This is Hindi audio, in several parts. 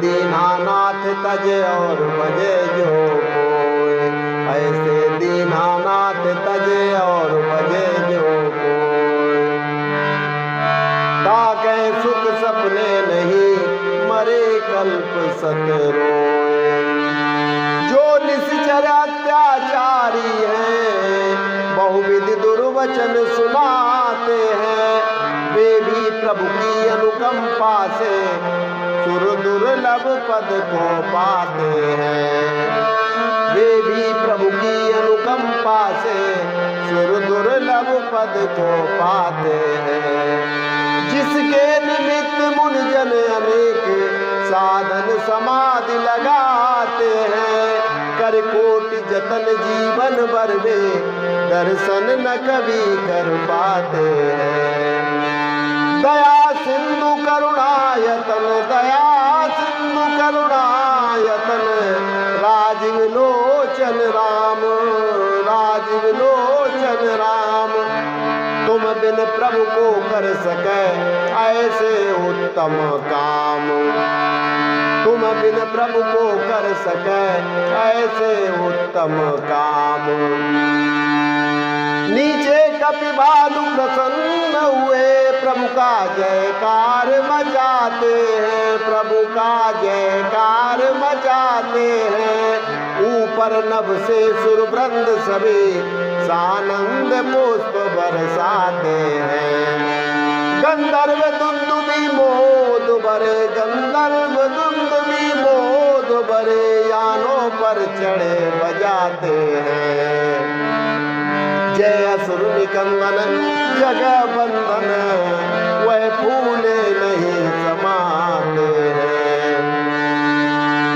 दीनानाथ तजे और भजे जो कोई, ऐसे दीनानाथ तजे और भजे जो कोई। ताके सुख सपने नहीं, मरे कल्प सत रोए। जो निश्चर अत्याचारी हैं, बहुविध दुर्वचन सुनाते हैं, वे भी प्रभु की अनुकंपा से सुर दुर्लभ पद को पाते हैं। वे भी प्रभु की अनुकंपा से सुर दुर्लभ पद को पाते हैं। जिसके निमित्त मुनिजन अनेक साधन समाधि लगाते हैं, कर कोटि जतन जीवन भर में दर्शन न कभी कर पाते हैं। दया सिंधु करुणायतन, दया सिंधु करुणायतन, राजीव लोचन राम, राजीव लोचन राम। तुम बिन प्रभु को कर सके ऐसे उत्तम काम, तुम बिन प्रभु को कर सके ऐसे उत्तम काम। नीचे कपि भालु प्रसन्न हुए, प्रभु का जयकार मचाते हैं, प्रभु का जयकार मचाते हैं। ऊपर नभ से सुर वृंद सभी सानंद पुष्प बरसाते हैं। गंधर्व दुंदुभि मोद भरे, गंधर्व दुंदुभि मोद भरे, यानों पर चढ़े बजाते हैं। जय असुर निकंदन जगह बंधन, वह फूले नहीं समाते हैं।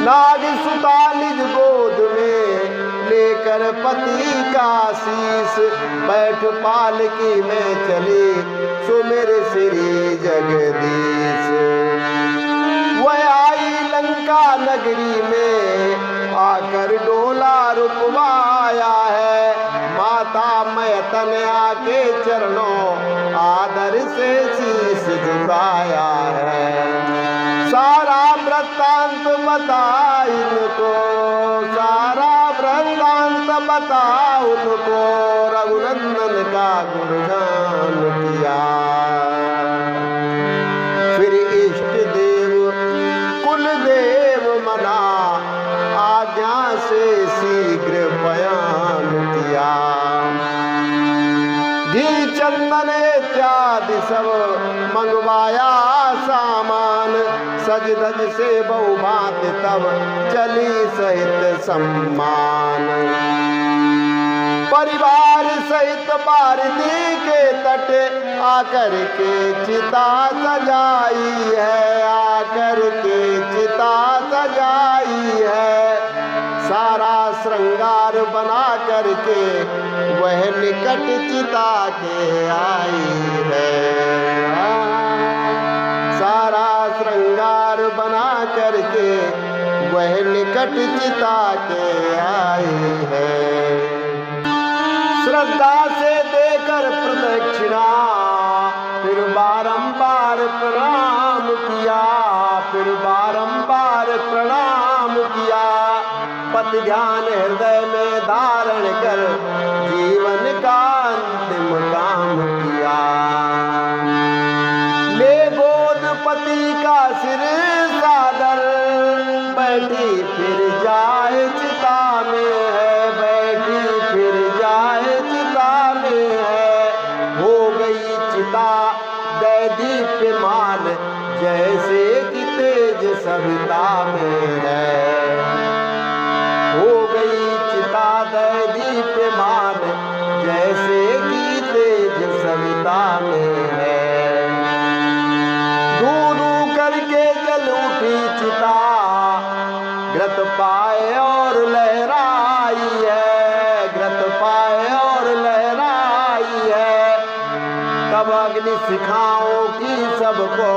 नाग सुता निज गोद में लेकर पति का शीस, बैठ पालकी में चली सुमिर श्री जगदीश। वह आई लंका नगरी में आकर डोला रुकवाया है, माता मैतन आके चरणों आदर से शीश झुकाया है। सारा वृत्तांत बता इनको, सारा वृत्तांत बता उनको, रघुनंदन का गुणगान किया। फिर इष्ट देव कुल देव मना, आज्ञा से शीघ्र बयान किया। घी चंदन इत्यादि सब मंगवाया सामान, सज धज से बहुभात तब चली सहित सम्मान। परिवार सहित बारिदी के तट आकर के चिता सजाई है, आकर के चिता सजाई है। सारा श्रृंगार बना करके वह निकट चिता के आई है। सारा श्रृंगार बना करके वह निकट चिता के आई है। श्रद्धा से देकर प्रदक्षिणा, फिर बारंबार प्रणाम किया, फिर बारंबार प्रणाम किया। पति ध्यान हृदय में धारण कर जीवन का अंतिम काम किया। ले गोद पति का सिर सादर, बैठी फिर जाए चिता में है, बैठी फिर जाए चिता में है। हो गई चिता दैदीप्यमान, जैसे कि तेज सविता में है। हो गई चिता दैदीप्यमान, जैसे कि तेज सविता में है। धू धू करके जल उठी चिता, घृत पाए और लहराई है, घृत पाए और लहराई है। तब अग्नि शिखाओं की सबको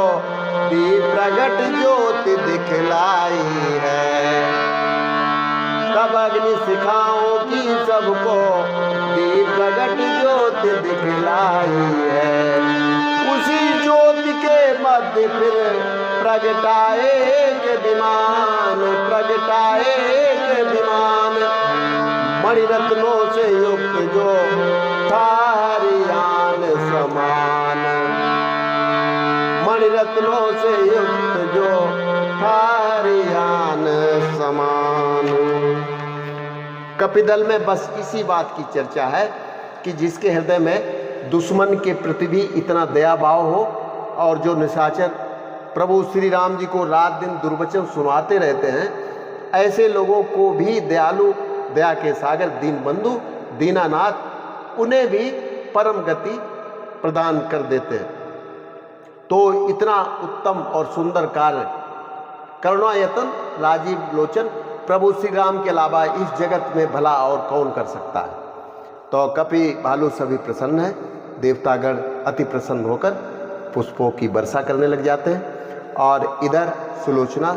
दीप प्रगट ज्योति दिखलाई है। तब अग्नि शिखाओं की सबको दीप प्रगट ज्योति दिखलाई है। उसी ज्योति के मध्य फिर प्रगटाए एक महिमान प्रगटाए के विमान, मणिरत्नों से युक्त जो था हरियान समान, मणिरत्नों से युक्त जो था हरियान समान। कपिदल में बस इसी बात की चर्चा है कि जिसके हृदय में दुश्मन के प्रति भी इतना दया भाव हो, और जो निशाचर प्रभु श्री राम जी को रात दिन दुर्वचन सुनाते रहते हैं, ऐसे लोगों को भी दयालु, दया के सागर दीनबंधु दीनानाथ उन्हें भी परम गति प्रदान कर देते हैं। तो इतना उत्तम और सुंदर कार्य करुणायतन राजीव लोचन प्रभु श्री राम के अलावा इस जगत में भला और कौन कर सकता है। तो कपि भालू सभी प्रसन्न है, देवतागण अति प्रसन्न होकर पुष्पों की वर्षा करने लग जाते हैं, और इधर सुलोचना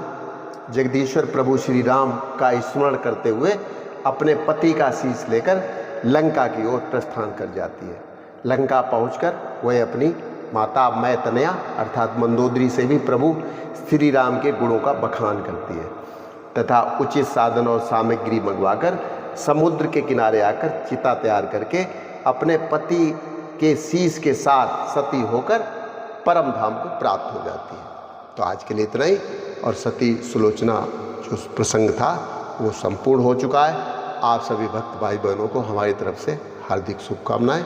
जगदीश्वर प्रभु श्री राम का स्मरण करते हुए अपने पति का शीश लेकर लंका की ओर प्रस्थान कर जाती है। लंका पहुंचकर वह अपनी माता मैतनया अर्थात मंदोदरी से भी प्रभु श्री राम के गुणों का बखान करती है, तथा उचित साधन और सामग्री मंगवाकर समुद्र के किनारे आकर चिता तैयार करके अपने पति के शीश के साथ सती होकर परम धाम को प्राप्त हो जाती है। तो आज के लिए इतना ही, और सती सुलोचना जो प्रसंग था वो संपूर्ण हो चुका है। आप सभी भक्त भाई बहनों को हमारी तरफ से हार्दिक शुभकामनाएं।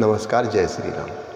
नमस्कार। जय श्री राम।